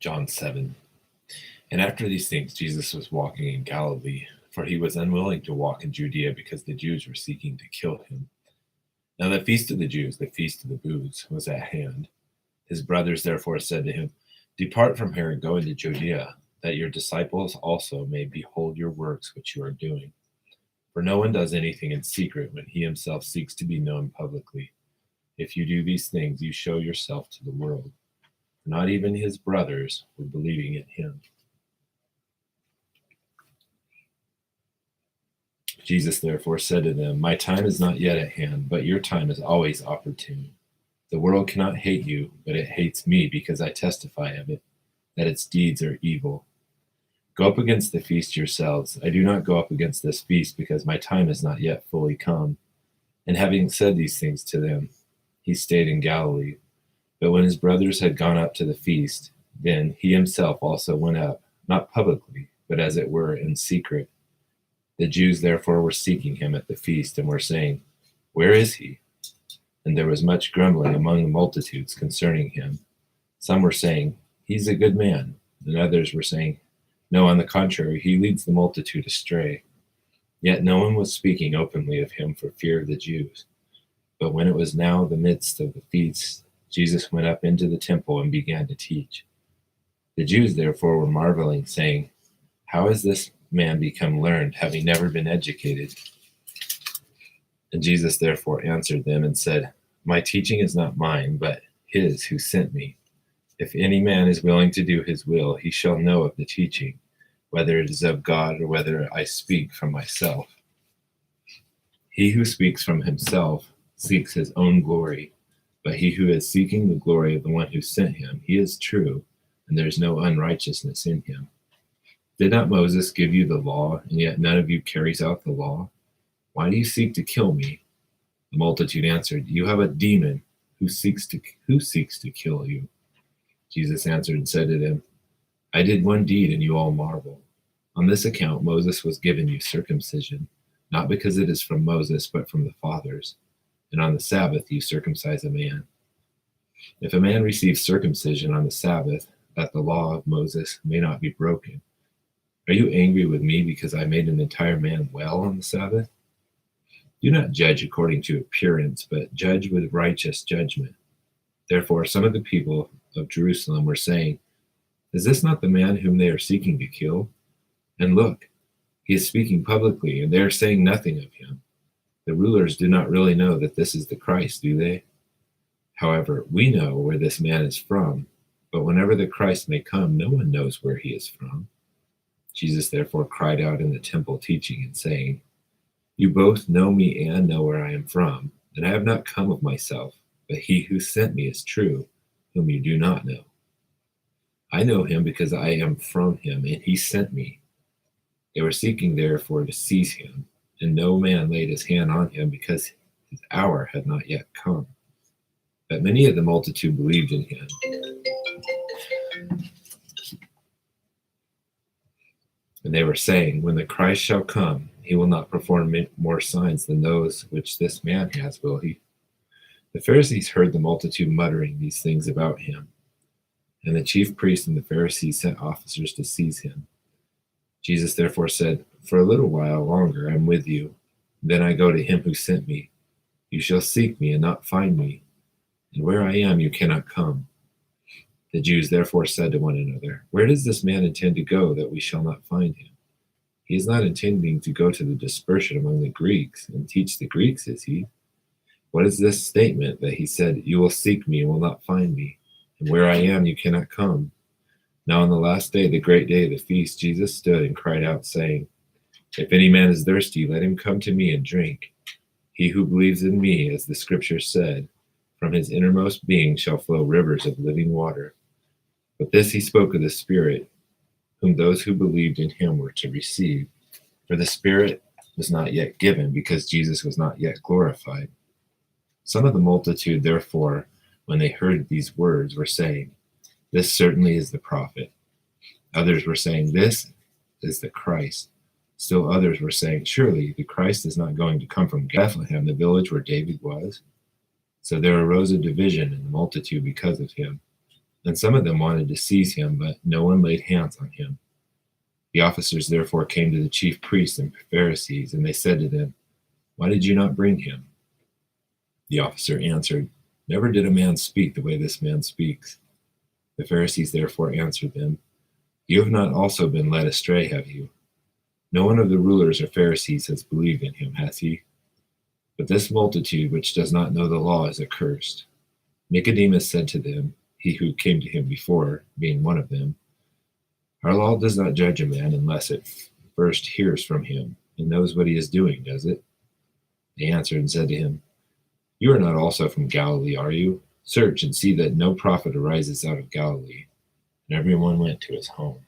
John 7. And after these things, Jesus was walking in Galilee, for he was unwilling to walk in Judea because the Jews were seeking to kill him. Now the feast of the Jews, the feast of the booths, was at hand. His brothers therefore said to him, "Depart from here and go into Judea, that your disciples also may behold your works which you are doing. For no one does anything in secret when he himself seeks to be known publicly. If you do these things, you show yourself to the world." Not even his brothers were believing in him. Jesus therefore said to them, "My time is not yet at hand, but your time is always opportune. The world cannot hate you, but it hates me because I testify of it, that its deeds are evil. Go up against the feast yourselves. I do not go up against this feast because my time is not yet fully come." And having said these things to them, he stayed in Galilee. But when his brothers had gone up to the feast, then he himself also went up, not publicly, but as it were in secret. The Jews therefore were seeking him at the feast and were saying, "Where is he?" And there was much grumbling among the multitudes concerning him. Some were saying, "He's a good man," and others were saying, "No, on the contrary, he leads the multitude astray." Yet no one was speaking openly of him for fear of the Jews. But when it was now the midst of the feast, Jesus went up into the temple and began to teach. The Jews therefore were marveling, saying, "How has this man become learned, having never been educated?" And Jesus therefore answered them and said, "My teaching is not mine, but his who sent me. If any man is willing to do his will, he shall know of the teaching, whether it is of God or whether I speak from myself. He who speaks from himself seeks his own glory, but he who is seeking the glory of the one who sent him, he is true, and there is no unrighteousness in him. Did not Moses give you the law, and yet none of you carries out the law? Why do you seek to kill me?" The multitude answered, "You have a demon. Who seeks to kill you?" Jesus answered and said to them, "I did one deed, and you all marvel. On this account Moses was given you circumcision, not because it is from Moses, but from the fathers. And on the Sabbath you circumcise a man. If a man receives circumcision on the Sabbath, that the law of Moses may not be broken. Are you angry with me because I made an entire man well on the Sabbath? Do not judge according to appearance, but judge with righteous judgment." Therefore some of the people of Jerusalem were saying, "Is this not the man whom they are seeking to kill? And look, he is speaking publicly, and they are saying nothing of him. The rulers do not really know that this is the Christ, do they? However, we know where this man is from, but whenever the Christ may come, no one knows where he is from." Jesus therefore cried out in the temple, teaching and saying, "You both know me and know where I am from, and I have not come of myself, but he who sent me is true, whom you do not know. I know him because I am from him, and he sent me." They were seeking therefore to seize him, and no man laid his hand on him because his hour had not yet come. But many of the multitude believed in him. And they were saying, "When the Christ shall come, he will not perform more signs than those which this man has, will he?" The Pharisees heard the multitude muttering these things about him. And the chief priests and the Pharisees sent officers to seize him. Jesus therefore said, "For a little while longer I am with you. Then I go to him who sent me. You shall seek me and not find me. And where I am you cannot come." The Jews therefore said to one another, "Where does this man intend to go that we shall not find him? He is not intending to go to the dispersion among the Greeks and teach the Greeks, is he? What is this statement that he said, 'You will seek me and will not find me, and where I am you cannot come'?" Now on the last day, the great day of the feast, Jesus stood and cried out, saying, "If any man is thirsty, let him come to me and drink. He who believes in me, as the scripture said, from his innermost being shall flow rivers of living water." But this he spoke of the Spirit, whom those who believed in him were to receive. For the Spirit was not yet given, because Jesus was not yet glorified. Some of the multitude, therefore, when they heard these words, were saying, "This certainly is the prophet." Others were saying, "This is the Christ." Still others were saying, "Surely the Christ is not going to come from Bethlehem, the village where David was." So there arose a division in the multitude because of him. And some of them wanted to seize him, but no one laid hands on him. The officers therefore came to the chief priests and Pharisees, and they said to them, "Why did you not bring him?" The officer answered, "Never did a man speak the way this man speaks." The Pharisees therefore answered them, "You have not also been led astray, have you? No one of the rulers or Pharisees has believed in him, has he? But this multitude which does not know the law is accursed." Nicodemus said to them, he who came to him before, being one of them, "Our law does not judge a man unless it first hears from him and knows what he is doing, does it?" They answered and said to him, "You are not also from Galilee, are you? Search and see that no prophet arises out of Galilee." And everyone went to his home.